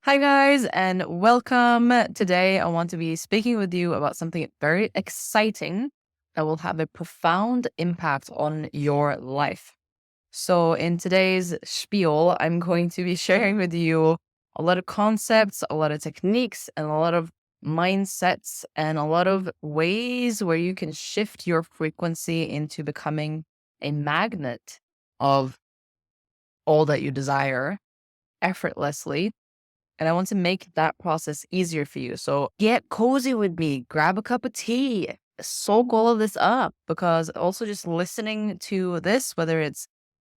Hi, guys, and welcome. Today, I want to be speaking with you about something very exciting that will have a profound impact on your life. So, in today's spiel, I'm going to be sharing with you a lot of concepts, a lot of techniques, and a lot of mindsets, and a lot of ways where you can shift your frequency into becoming a magnet of all that you desire effortlessly, and I want to make that process easier for you. So get cozy with me, grab a cup of tea, soak all of this up, because also just listening to this, whether it's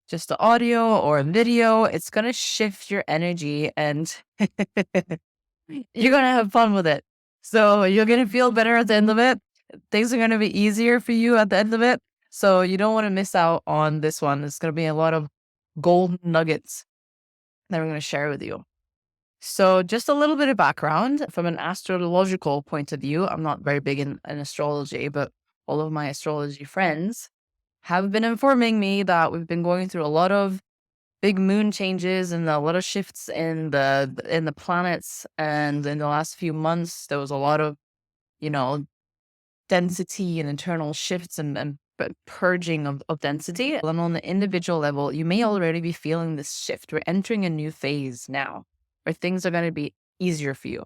just the audio or a video, it's going to shift your energy and you're going to have fun with it. So you're going to feel better at the end of it. Things are going to be easier for you at the end of it. So you don't want to miss out on this one. It's going to be a lot of gold nuggets that we're going to share with you. So, just a little bit of background from an astrological point of view. I'm not very big in astrology, but all of my astrology friends have been informing me that we've been going through a lot of big moon changes and a lot of shifts in the planets. And in the last few months, there was a lot of, you know, density and internal shifts and purging of density. And on the individual level, you may already be feeling this shift. We're entering a new phase now where things are going to be easier for you.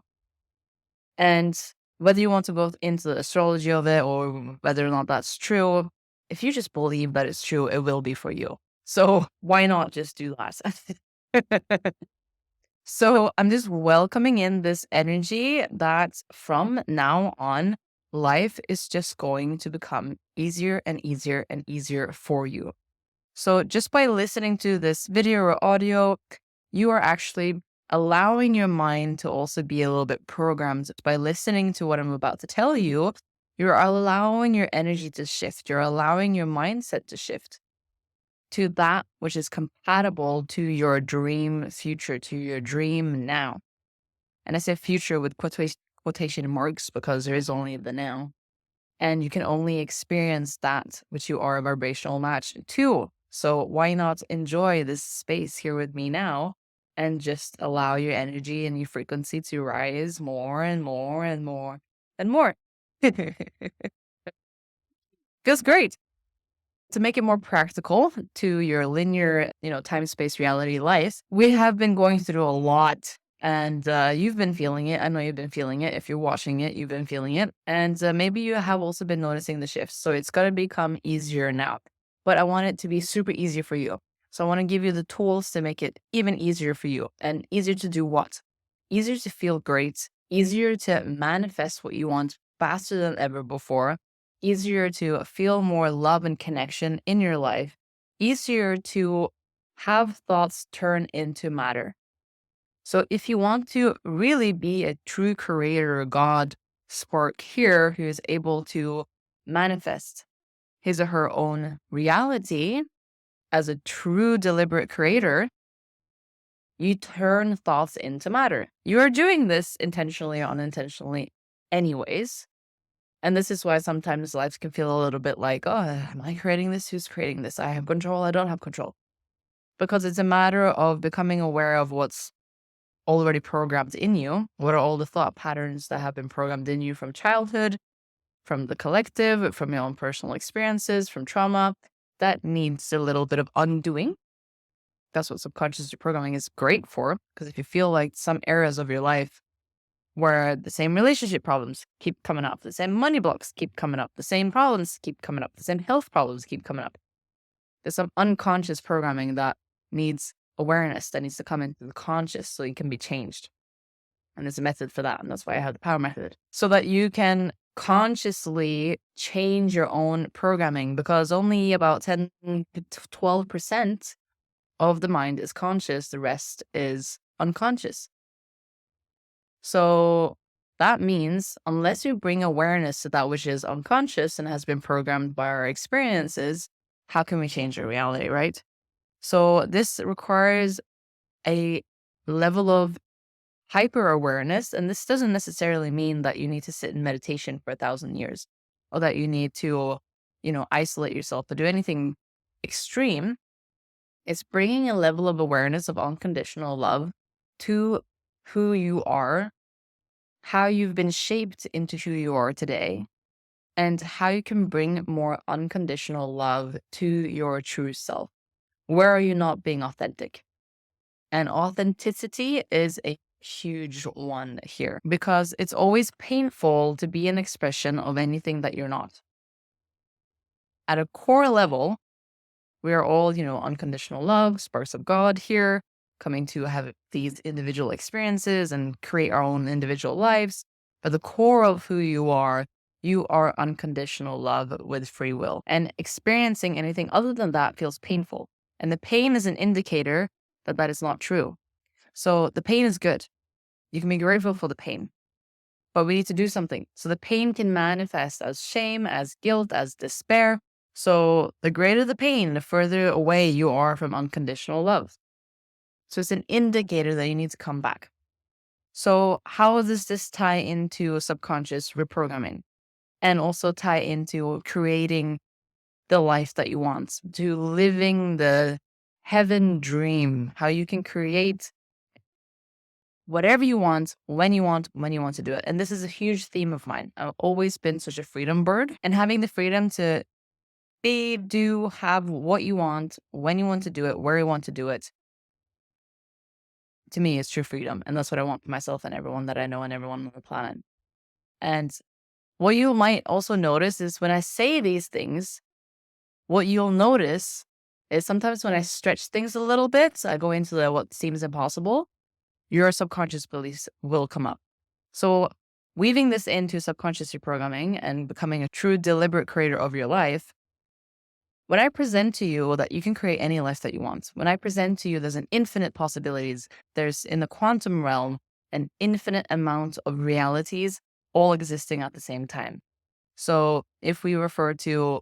And whether you want to go into the astrology of it or whether or not that's true, if you just believe that it's true, it will be for you. So why not just do that? So I'm just welcoming in this energy that from now on, life is just going to become easier and easier and easier for you. So just by listening to this video or audio, you are actually allowing your mind to also be a little bit programmed. By listening to what I'm about to tell you, you're allowing your energy to shift. You're allowing your mindset to shift to that which is compatible to your dream future, to your dream now. And I say future with quotation marks because there is only the now. And you can only experience that which you are a vibrational match to. So why not enjoy this space here with me now and just allow your energy and your frequency to rise more and more and more and more? Feels great. To make it more practical to your linear, time, space, reality life, we have been going through a lot. And you've been feeling it. I know you've been feeling it. If you're watching it, you've been feeling it. And maybe you have also been noticing the shifts. So it's going to become easier now. But I want it to be super easy for you. So I want to give you the tools to make it even easier for you. And easier to do what? Easier to feel great. Easier to manifest what you want faster than ever before. Easier to feel more love and connection in your life, easier to have thoughts turn into matter. So if you want to really be a true creator, God spark here who is able to manifest his or her own reality as a true deliberate creator, you turn thoughts into matter. You are doing this intentionally or unintentionally anyways. And this is why sometimes life can feel a little bit like, oh, am I creating this? Who's creating this? I have control. I don't have control. Because it's a matter of becoming aware of what's already programmed in you. What are all the thought patterns that have been programmed in you from childhood, from the collective, from your own personal experiences, from trauma that needs a little bit of undoing. That's what subconscious reprogramming is great for. Because if you feel like some areas of your life where the same relationship problems keep coming up, the same money blocks keep coming up, the same problems keep coming up, the same health problems keep coming up. There's some unconscious programming that needs awareness, that needs to come into the conscious so it can be changed. And there's a method for that. And that's why I have the power method. So that you can consciously change your own programming, because only about 10 to 12% of the mind is conscious. The rest is unconscious. So that means unless you bring awareness to that which is unconscious and has been programmed by our experiences, how can we change our reality, right? So this requires a level of hyper awareness. And this doesn't necessarily mean that you need to sit in meditation for 1,000 years or that you need to, isolate yourself or do anything extreme. It's bringing a level of awareness of unconditional love to who you are, how you've been shaped into who you are today, and how you can bring more unconditional love to your true self. Where are you not being authentic? And authenticity is a huge one here because it's always painful to be an expression of anything that you're not. At a core level, we are all, unconditional love, sparks of God here, coming to have these individual experiences and create our own individual lives. But the core of who you are unconditional love with free will. And experiencing anything other than that feels painful. And the pain is an indicator that that is not true. So the pain is good. You can be grateful for the pain, but we need to do something. So the pain can manifest as shame, as guilt, as despair. So the greater the pain, the further away you are from unconditional love. So it's an indicator that you need to come back. So how does this tie into subconscious reprogramming and also tie into creating the life that you want, to living the heaven dream, how you can create whatever you want, when you want to do it. And this is a huge theme of mine. I've always been such a freedom bird, and having the freedom to be, do, have what you want, when you want to do it, where you want to do it, to me is true freedom. And that's what I want for myself and everyone that I know and everyone on the planet. And what you might also notice is when I say these things, what you'll notice is sometimes when I stretch things a little bit, I go into what seems impossible, your subconscious beliefs will come up. So weaving this into subconscious reprogramming and becoming a true deliberate creator of your life, when I present to you that you can create any life that you want, when I present to you there's an infinite possibilities, there's in the quantum realm an infinite amount of realities all existing at the same time. So if we refer to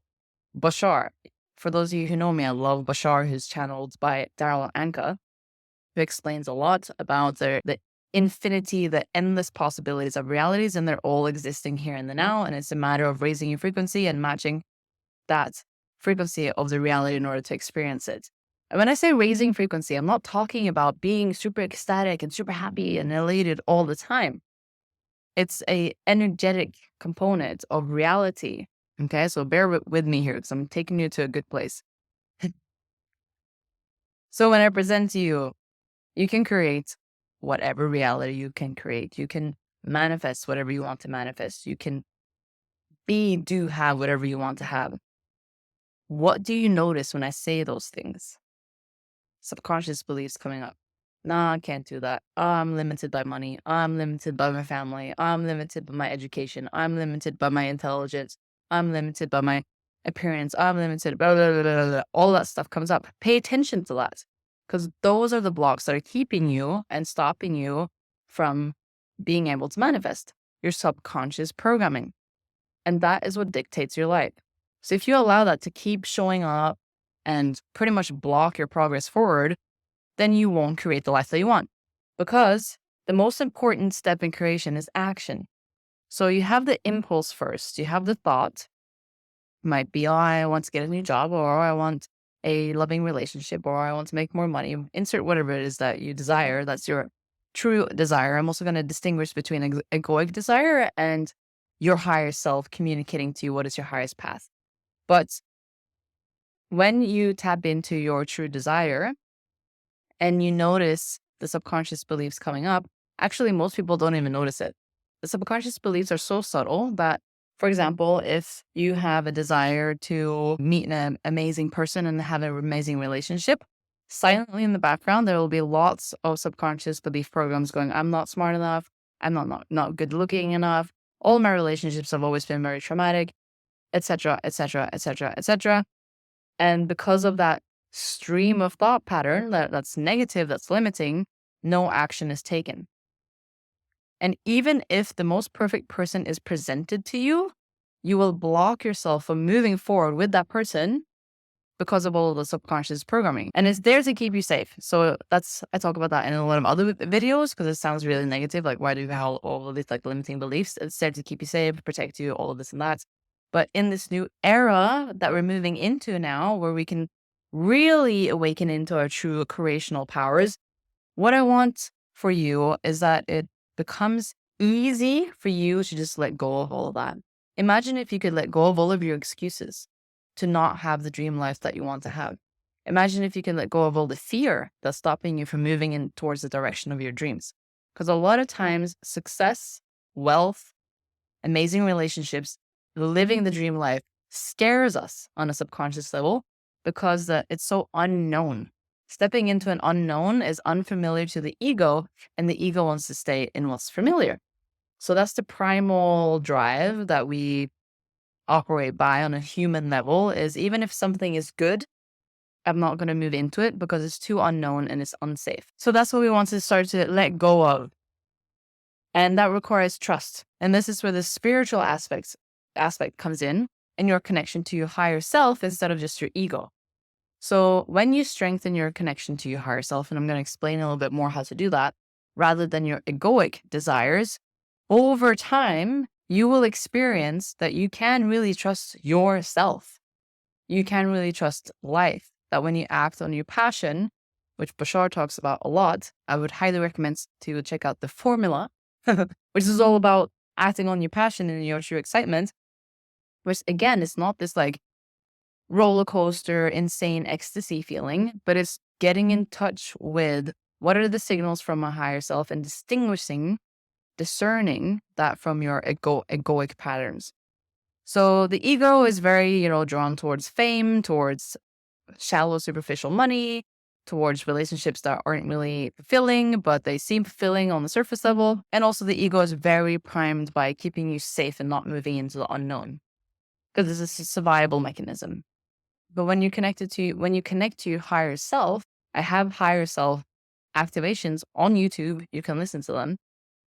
Bashar, for those of you who know me, I love Bashar, who's channeled by Daryl Anka, who explains a lot about the infinity, the endless possibilities of realities, and they're all existing here in the now. And it's a matter of raising your frequency and matching that frequency of the reality in order to experience it. And when I say raising frequency, I'm not talking about being super ecstatic and super happy and elated all the time. It's a energetic component of reality. Okay, so bear with me here because I'm taking you to a good place. So when I present to you, you can create whatever reality you can create. You can manifest whatever you want to manifest. You can do, have whatever you want to have. What do you notice when I say those things? Subconscious beliefs coming up. Nah, I can't do that. I'm limited by money. I'm limited by my family. I'm limited by my education. I'm limited by my intelligence. I'm limited by my appearance. I'm limited, blah, blah, blah, blah, blah. All that stuff comes up. Pay attention to that because those are the blocks that are keeping you and stopping you from being able to manifest your subconscious programming. And that is what dictates your life. So if you allow that to keep showing up and pretty much block your progress forward, then you won't create the life that you want. Because the most important step in creation is action. So you have the impulse first, you have the thought. Might be, oh, I want to get a new job, or I want a loving relationship, or I want to make more money. Insert whatever it is that you desire. That's your true desire. I'm also going to distinguish between egoic desire and your higher self communicating to you what is your highest path. But when you tap into your true desire and you notice the subconscious beliefs coming up, actually, most people don't even notice it. The subconscious beliefs are so subtle that, for example, if you have a desire to meet an amazing person and have an amazing relationship, silently in the background, there will be lots of subconscious belief programs going, I'm not smart enough. I'm not good looking enough. All my relationships have always been very traumatic, etc., etc., etc., etc. And because of that stream of thought pattern that's negative, that's limiting, no action is taken. And even if the most perfect person is presented to you, you will block yourself from moving forward with that person because of all of the subconscious programming. And it's there to keep you safe. So I talk about that in a lot of other videos because it sounds really negative. Like, why do you have all of these like limiting beliefs? It's there to keep you safe, protect you, all of this and that. But in this new era that we're moving into now, where we can really awaken into our true creational powers, what I want for you is that it becomes easy for you to just let go of all of that. Imagine if you could let go of all of your excuses to not have the dream life that you want to have. Imagine if you can let go of all the fear that's stopping you from moving in towards the direction of your dreams. Because a lot of times, success, wealth, amazing relationships, living the dream life scares us on a subconscious level because it's so unknown. Stepping into an unknown is unfamiliar to the ego, and the ego wants to stay in what's familiar. So that's the primal drive that we operate by on a human level, is even if something is good, I'm not going to move into it because it's too unknown and it's unsafe. So that's what we want to start to let go of. And that requires trust. And this is where the spiritual aspect comes in, and your connection to your higher self instead of just your ego. So when you strengthen your connection to your higher self, and I'm going to explain a little bit more how to do that, rather than your egoic desires, over time, you will experience that you can really trust yourself. You can really trust life, that when you act on your passion, which Bashar talks about a lot, I would highly recommend to check out the formula, which is all about acting on your passion and your true excitement, which again, is not this like roller coaster, insane ecstasy feeling, but it's getting in touch with what are the signals from my higher self and discerning that from your egoic patterns. So the ego is very, drawn towards fame, towards shallow, superficial money, towards relationships that aren't really fulfilling, but they seem fulfilling on the surface level. And also the ego is very primed by keeping you safe and not moving into the unknown, because this is a survival mechanism. But when you connect to your higher self, I have higher self activations on YouTube. You can listen to them.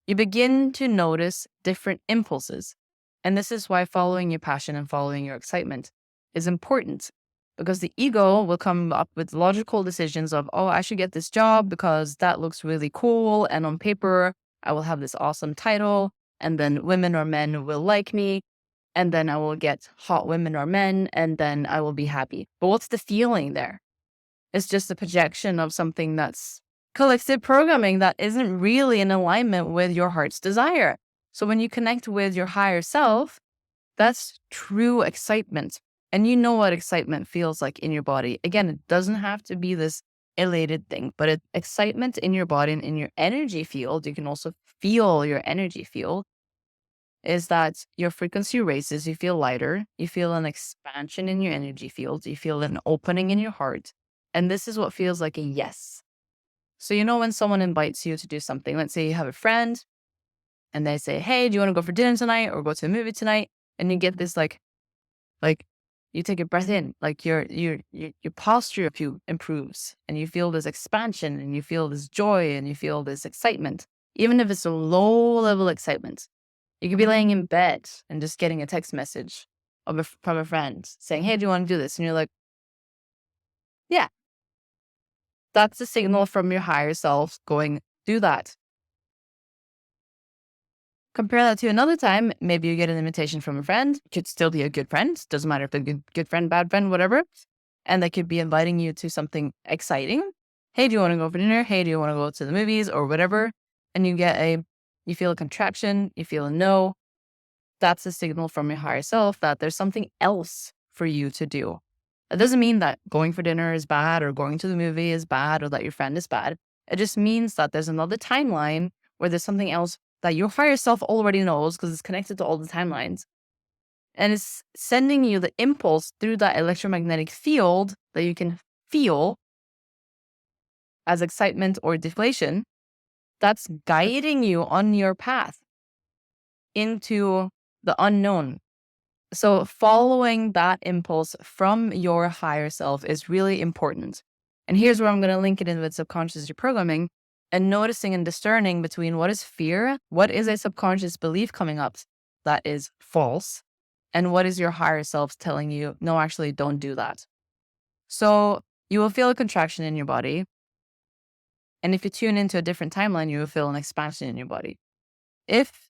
You begin to notice different impulses. And this is why following your passion and following your excitement is important, because the ego will come up with logical decisions of, oh, I should get this job because that looks really cool. And on paper, I will have this awesome title. And then women or men will like me. And then I will get hot women or men. And then I will be happy. But what's the feeling there? It's just a projection of something that's collective programming that isn't really in alignment with your heart's desire. So when you connect with your higher self, that's true excitement. And you know what excitement feels like in your body. Again, it doesn't have to be this elated thing, but excitement in your body and in your energy field, you can also feel your energy field, is that your frequency raises, you feel lighter, you feel an expansion in your energy field, you feel an opening in your heart. And this is what feels like a yes. So when someone invites you to do something, let's say you have a friend and they say, hey, do you want to go for dinner tonight or go to a movie tonight? And you get this like you take a breath in, like your posture improves and you feel this expansion and you feel this joy and you feel this excitement, even if it's a low level excitement. You could be laying in bed and just getting a text message from a friend saying, hey, do you want to do this? And you're like, yeah. That's a signal from your higher self going, do that. Compare that to another time. Maybe you get an invitation from a friend. It could still be a good friend. Doesn't matter if they're good friend, bad friend, whatever. And they could be inviting you to something exciting. Hey, do you want to go for dinner? Hey, do you want to go to the movies or whatever? And you feel a contraction. You feel a no. That's a signal from your higher self that there's something else for you to do. It doesn't mean that going for dinner is bad or going to the movie is bad or that your friend is bad. It just means that there's another timeline where there's something else that your higher self already knows because it's connected to all the timelines. And it's sending you the impulse through that electromagnetic field that you can feel as excitement or deflation that's guiding you on your path into the unknown. So following that impulse from your higher self is really important. And here's where I'm going to link it in with subconscious reprogramming and noticing and discerning between what is fear, what is a subconscious belief coming up that is false, and what is your higher self telling you, no, actually don't do that. So you will feel a contraction in your body. And if you tune into a different timeline, you will feel an expansion in your body. If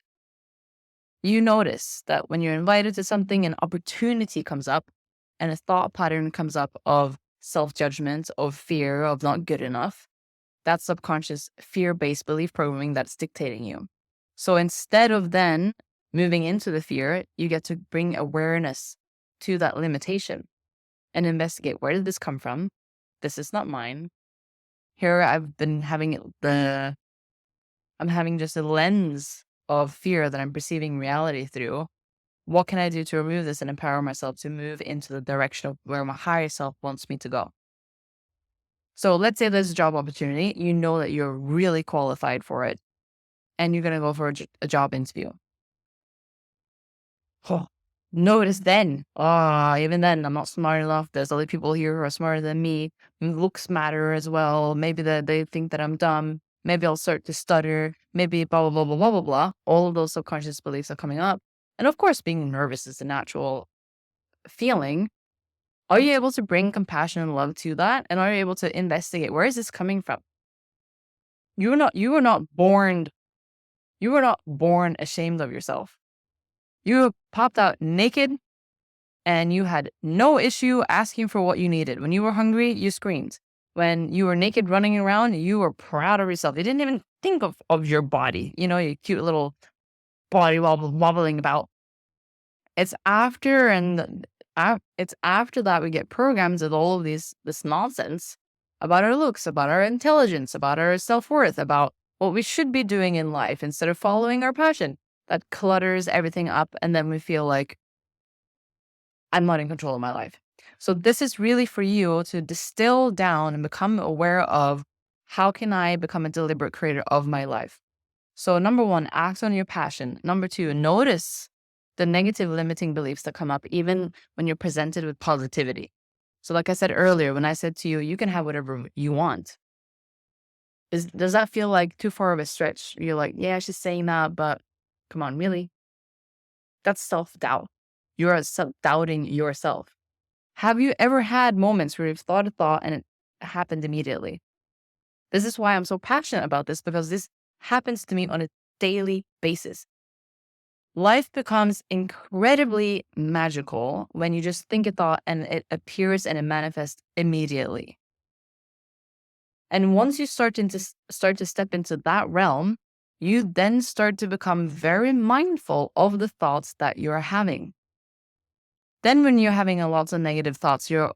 you notice that when you're invited to something, an opportunity comes up and a thought pattern comes up of self-judgment, of fear, of not good enough, that subconscious fear-based belief programming that's dictating you. So instead of then moving into the fear, you get to bring awareness to that limitation and investigate, where did this come from? This is not mine. Here I've been having I'm having just a lens of fear that I'm perceiving reality through. What can I do to remove this and empower myself to move into the direction of where my higher self wants me to go? So let's say there's a job opportunity. You know that you're really qualified for it, and you're going to go for a job interview. Oh, notice then, even then, I'm not smart enough. There's other people here who are smarter than me. Looks matter as well. Maybe they think that I'm dumb. Maybe I'll start to stutter. Maybe blah, blah, blah, blah, blah, blah, blah. All of those subconscious beliefs are coming up. And of course, being nervous is a natural feeling. Are you able to bring compassion and love to that? And are you able to investigate, where is this coming from? You were not born ashamed of yourself. You popped out naked and you had no issue asking for what you needed. When you were hungry, you screamed. When you were naked running around, you were proud of yourself. You didn't even think of your body, your cute little body wobbling about. It's after it's after that we get programs with all of this nonsense about our looks, about our intelligence, about our self-worth, about what we should be doing in life instead of following our passion. That clutters everything up, and then we feel like I'm not in control of my life. So this is really for you to distill down and become aware of, how can I become a deliberate creator of my life? So number one, act on your passion. Number two, notice the negative limiting beliefs that come up even when you're presented with positivity. So like I said earlier, when I said to you, you can have whatever you want. Does that feel like too far of a stretch? You're like, yeah, she's saying that, but come on, really? That's self-doubt. You're doubting yourself. Have you ever had moments where you've thought a thought and it happened immediately? This is why I'm so passionate about this, because this happens to me on a daily basis. Life becomes incredibly magical when you just think a thought and it appears and it manifests immediately. And once you start to step into that realm, you then start to become very mindful of the thoughts that you're having. Then when you're having a lots of negative thoughts, your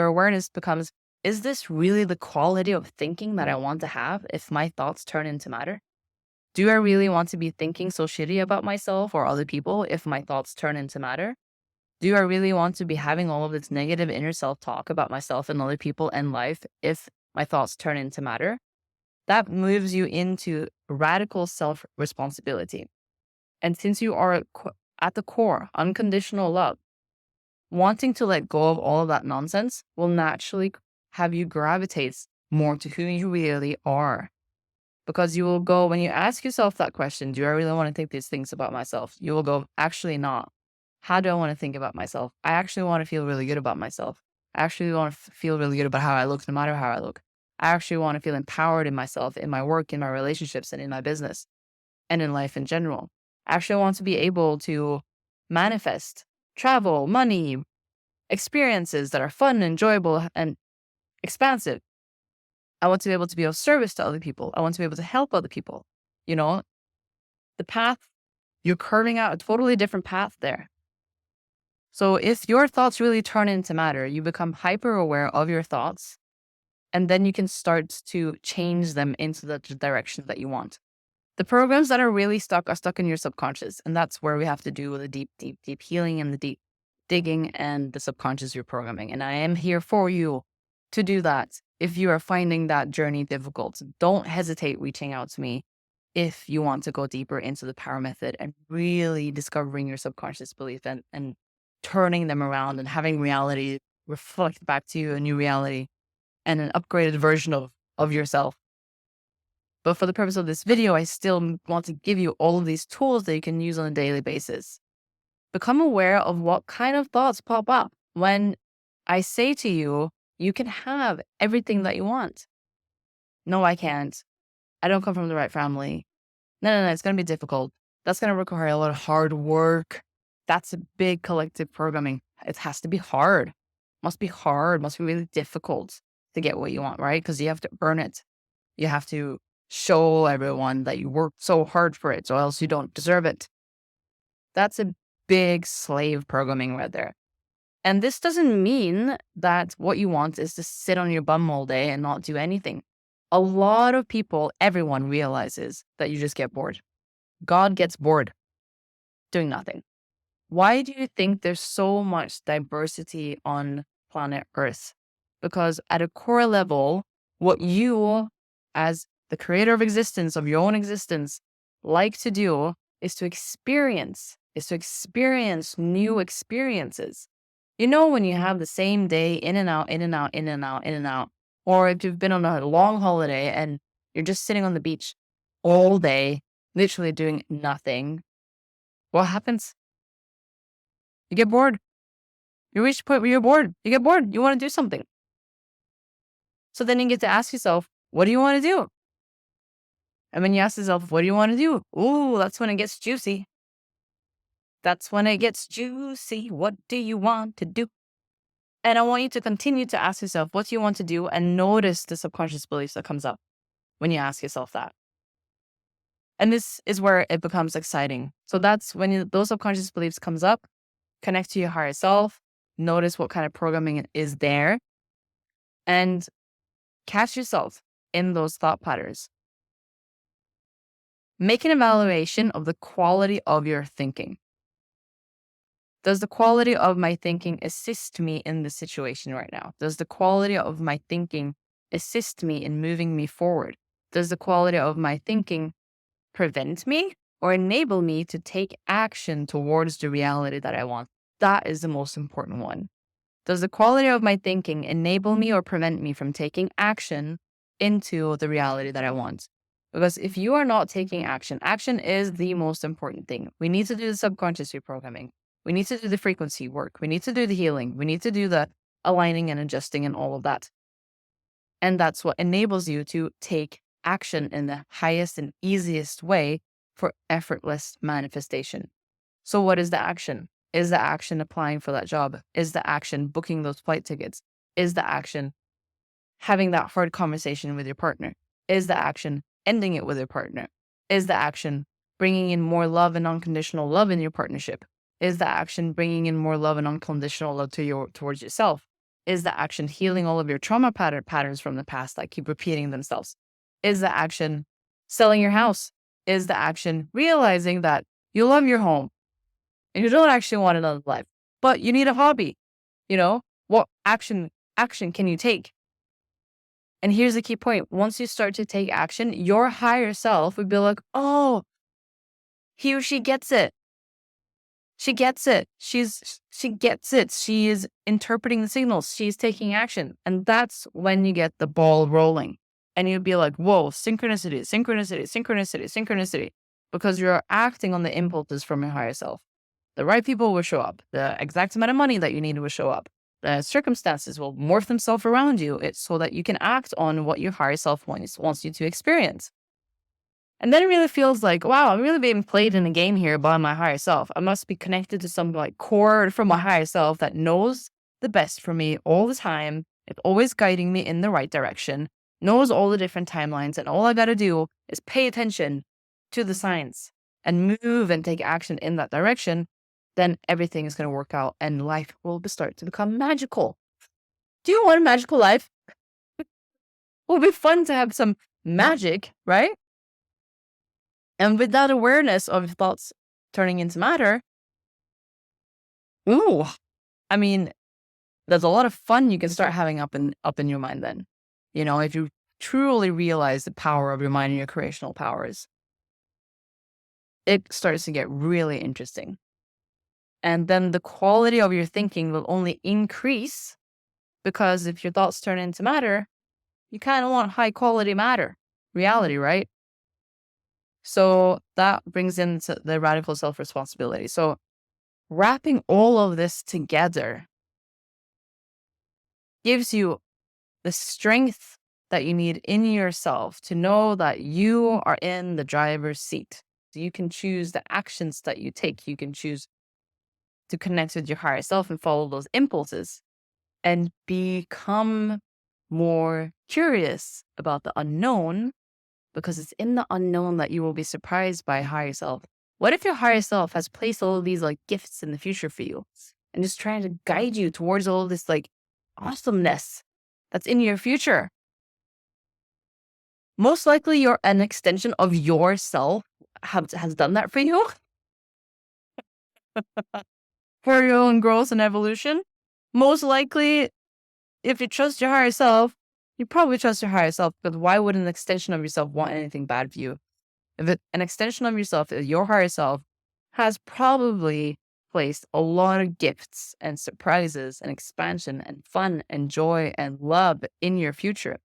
awareness becomes, is this really the quality of thinking that I want to have if my thoughts turn into matter? Do I really want to be thinking so shitty about myself or other people if my thoughts turn into matter? Do I really want to be having all of this negative inner self-talk about myself and other people and life if my thoughts turn into matter? That moves you into radical self-responsibility. And since you are at the core, unconditional love, wanting to let go of all of that nonsense will naturally have you gravitate more to who you really are. Because you will go, when you ask yourself that question, do I really want to think these things about myself? You will go, actually not. How do I want to think about myself? I actually want to feel really good about myself. I actually want to feel really good about how I look, no matter how I look. I actually want to feel empowered in myself, in my work, in my relationships, and in my business, and in life in general. I actually want to be able to manifest travel, money, experiences that are fun, enjoyable, and expansive. I want to be able to be of service to other people. I want to be able to help other people. The path, you're curving out a totally different path there. So if your thoughts really turn into matter, you become hyper aware of your thoughts, and then you can start to change them into the direction that you want. The programs that are really stuck are stuck in your subconscious, and that's where we have to do the deep, deep, deep healing and the deep digging and the subconscious reprogramming. And I am here for you to do that. If you are finding that journey difficult, don't hesitate reaching out to me if you want to go deeper into the power method and really discovering your subconscious belief and turning them around and having reality reflect back to you, a new reality and an upgraded version of yourself. But for the purpose of this video, I still want to give you all of these tools that you can use on a daily basis. Become aware of what kind of thoughts pop up when I say to you, you can have everything that you want. No, I can't. I don't come from the right family. No, it's going to be difficult. That's going to require a lot of hard work. That's a big collective programming. It has to be hard. Must be hard. Must be really difficult to get what you want, right? Because you have to earn it. You have to show everyone that you worked so hard for it, or else you don't deserve it. That's a big slave programming right there. And this doesn't mean that what you want is to sit on your bum all day and not do anything. A lot of people, everyone realizes that you just get bored. God gets bored doing nothing. Why do you think there's so much diversity on planet Earth? Because at a core level, what you, as the creator of existence, of your own existence, like to do is to experience new experiences. You know, when you have the same day in and out, in and out, in and out, in and out, or if you've been on a long holiday and you're just sitting on the beach all day, literally doing nothing, what happens? You get bored. You reach a point where you're bored. You get bored. You want to do something. So then you get to ask yourself, what do you want to do? And when you ask yourself, what do you want to do? Ooh, that's when it gets juicy. That's when it gets juicy. What do you want to do? And I want you to continue to ask yourself, what do you want to do? And notice the subconscious beliefs that comes up when you ask yourself that. And this is where it becomes exciting. So that's when those subconscious beliefs comes up, connect to your higher self, notice what kind of programming is there, and catch yourself in those thought patterns. Make an evaluation of the quality of your thinking. Does the quality of my thinking assist me in the situation right now? Does the quality of my thinking assist me in moving me forward? Does the quality of my thinking prevent me or enable me to take action towards the reality that I want? That is the most important one. Does the quality of my thinking enable me or prevent me from taking action into the reality that I want? Because if you are not taking action, action is the most important thing. We need to do the subconscious reprogramming. We need to do the frequency work. We need to do the healing. We need to do the aligning and adjusting and all of that. And that's what enables you to take action in the highest and easiest way for effortless manifestation. So what is the action? Is the action applying for that job? Is the action booking those flight tickets? Is the action having that hard conversation with your partner? Is the action ending it with your partner? Is the action bringing in more love and unconditional love in your partnership? Is the action bringing in more love and unconditional love towards yourself? Is the action healing all of your trauma patterns from the past that keep repeating themselves? Is the action selling your house? Is the action realizing that you love your home and you don't actually want another life, but you need a hobby? You know, what action can you take? And here's the key point. Once you start to take action, your higher self would be like, oh, he or she gets it. She gets it. She gets it. She is interpreting the signals. She's taking action. And that's when you get the ball rolling. And you'd be like, whoa, synchronicity, synchronicity, synchronicity, synchronicity. Because you're acting on the impulses from your higher self. The right people will show up. The exact amount of money that you need will show up. The circumstances will morph themselves around you. It's so that you can act on what your higher self wants you to experience. And then it really feels like, wow, I'm really being played in a game here by my higher self. I must be connected to some like core from my higher self that knows the best for me all the time. It's always guiding me in the right direction, knows all the different timelines. And all I got to do is pay attention to the signs and move and take action in that direction. Then everything is going to work out and life will start to become magical. Do you want a magical life? It would be fun to have some magic, right? And with that awareness of thoughts turning into matter, ooh, I mean, there's a lot of fun you can start having up in your mind then. You know, if you truly realize the power of your mind and your creational powers, it starts to get really interesting. And then the quality of your thinking will only increase because if your thoughts turn into matter, you kind of want high quality matter, reality, right? So that brings into the radical self-responsibility. So wrapping all of this together gives you the strength that you need in yourself to know that you are in the driver's seat. So you can choose the actions that you take. You can choose to connect with your higher self and follow those impulses and become more curious about the unknown, because it's in the unknown that you will be surprised by higher self. What if your higher self has placed all of these like gifts in the future for you and just trying to guide you towards all this like awesomeness that's in your future? Most likely you're an extension of yourself has done that for you for your own growth and evolution. Most likely, if you trust your higher self, you probably trust your higher self, because why would an extension of yourself want anything bad for you? An extension of yourself, your higher self, has probably placed a lot of gifts and surprises and expansion and fun and joy and love in your future.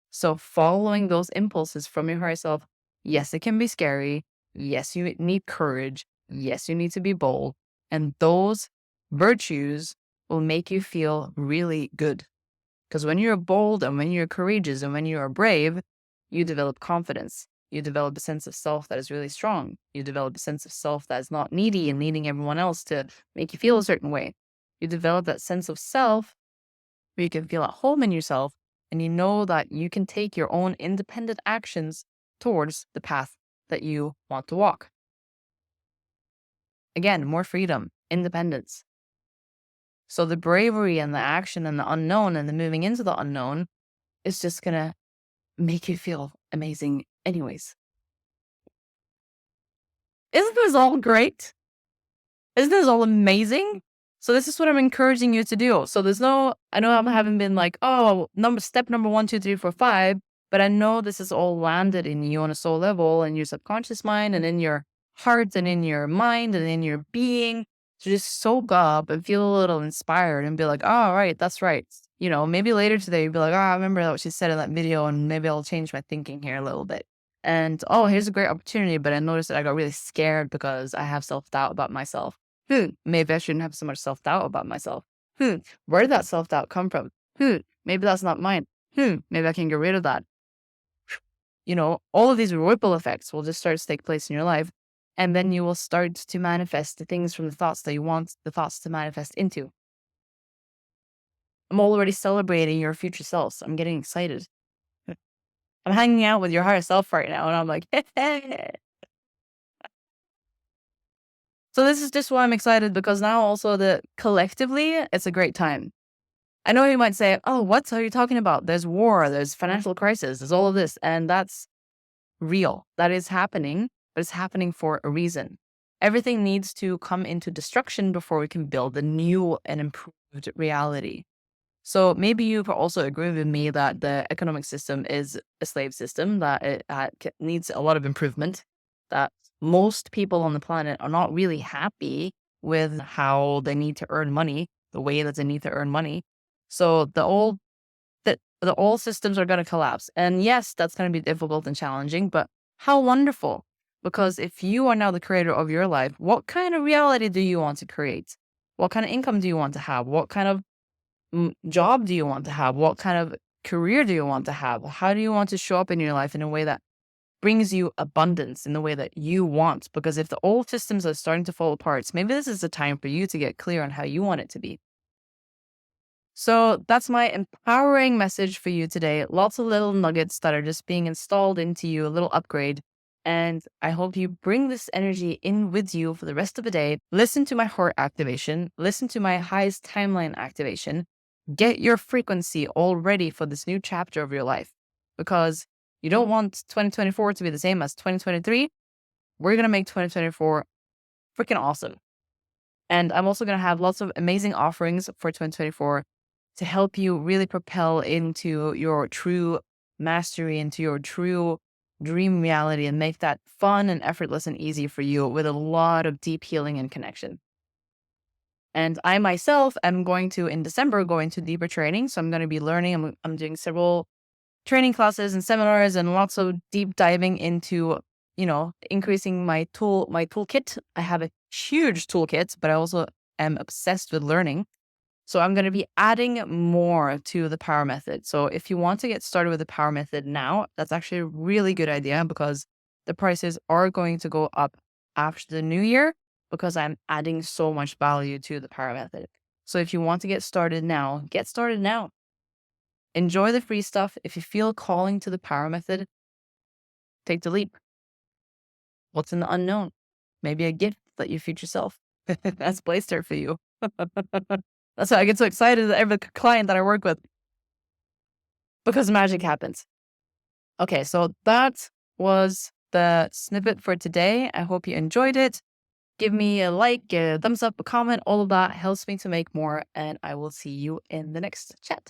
So following those impulses from your higher self, yes, it can be scary. Yes, you need courage. Yes, you need to be bold. And those virtues will make you feel really good. Because when you're bold and when you're courageous and when you are brave, you develop confidence. You develop a sense of self that is really strong. You develop a sense of self that is not needy and needing everyone else to make you feel a certain way. You develop that sense of self where you can feel at home in yourself, and you know that you can take your own independent actions towards the path that you want to walk. Again, more freedom, independence. So the bravery and the action and the unknown and the moving into the unknown is just going to make you feel amazing anyways. Isn't this all great? Isn't this all amazing? So this is what I'm encouraging you to do. So I know I haven't been like, oh, step number 1, 2, 3, 4, 5, but I know this is all landed in you on a soul level and your subconscious mind and in your heart and in your mind and in your being. So just soak up and feel a little inspired and be like, oh, right, that's right. Maybe later today you'll be like, oh, I remember what she said in that video, and maybe I'll change my thinking here a little bit. And oh, here's a great opportunity, but I noticed that I got really scared because I have self-doubt about myself. Maybe I shouldn't have so much self-doubt about myself. Where did that self-doubt come from? Maybe that's not mine. Maybe I can get rid of that. All of these ripple effects will just start to take place in your life. And then you will start to manifest the things from the thoughts that you want the thoughts to manifest into. I'm already celebrating your future selves. I'm getting excited. I'm hanging out with your higher self right now, and I'm like, hey. So this is just why I'm excited, because now also collectively, it's a great time. I know you might say, oh, what are you talking about? There's war, there's financial crisis, there's all of this. And that's real. That is happening, but it's happening for a reason. Everything needs to come into destruction before we can build a new and improved reality. So maybe you could also agree with me that the economic system is a slave system, that it needs a lot of improvement, that most people on the planet are not really happy with how they need to earn money, the way that they need to earn money. So the old systems are going to collapse. And yes, that's going to be difficult and challenging, but how wonderful. Because if you are now the creator of your life, what kind of reality do you want to create? What kind of income do you want to have? What kind of job do you want to have? What kind of career do you want to have? How do you want to show up in your life in a way that brings you abundance, in the way that you want? Because if the old systems are starting to fall apart, maybe this is the time for you to get clear on how you want it to be. So that's my empowering message for you today. Lots of little nuggets that are just being installed into you, a little upgrade. And I hope you bring this energy in with you for the rest of the day. Listen to my heart activation. Listen to my highest timeline activation. Get your frequency all ready for this new chapter of your life, because you don't want 2024 to be the same as 2023. We're going to make 2024 freaking awesome. And I'm also going to have lots of amazing offerings for 2024 to help you really propel into your true mastery, into your true dream reality, and make that fun and effortless and easy for you with a lot of deep healing and connection. And I myself am going to, in December, go into deeper training. So I'm going to be learning. I'm doing several training classes and seminars and lots of deep diving into, increasing my toolkit. I have a huge toolkit, but I also am obsessed with learning. So I'm going to be adding more to the power method. So if you want to get started with the power method now, that's actually a really good idea, because the prices are going to go up after the new year, because I'm adding so much value to the power method. So if you want to get started now, get started now. Enjoy the free stuff. If you feel calling to the power method, take the leap. What's in the unknown? Maybe a gift that your future self has placed there for you. That's why I get so excited at every client that I work with, because magic happens. Okay, so that was the snippet for today. I hope you enjoyed it. Give me a like, a thumbs up, a comment. All of that helps me to make more, and I will see you in the next chat.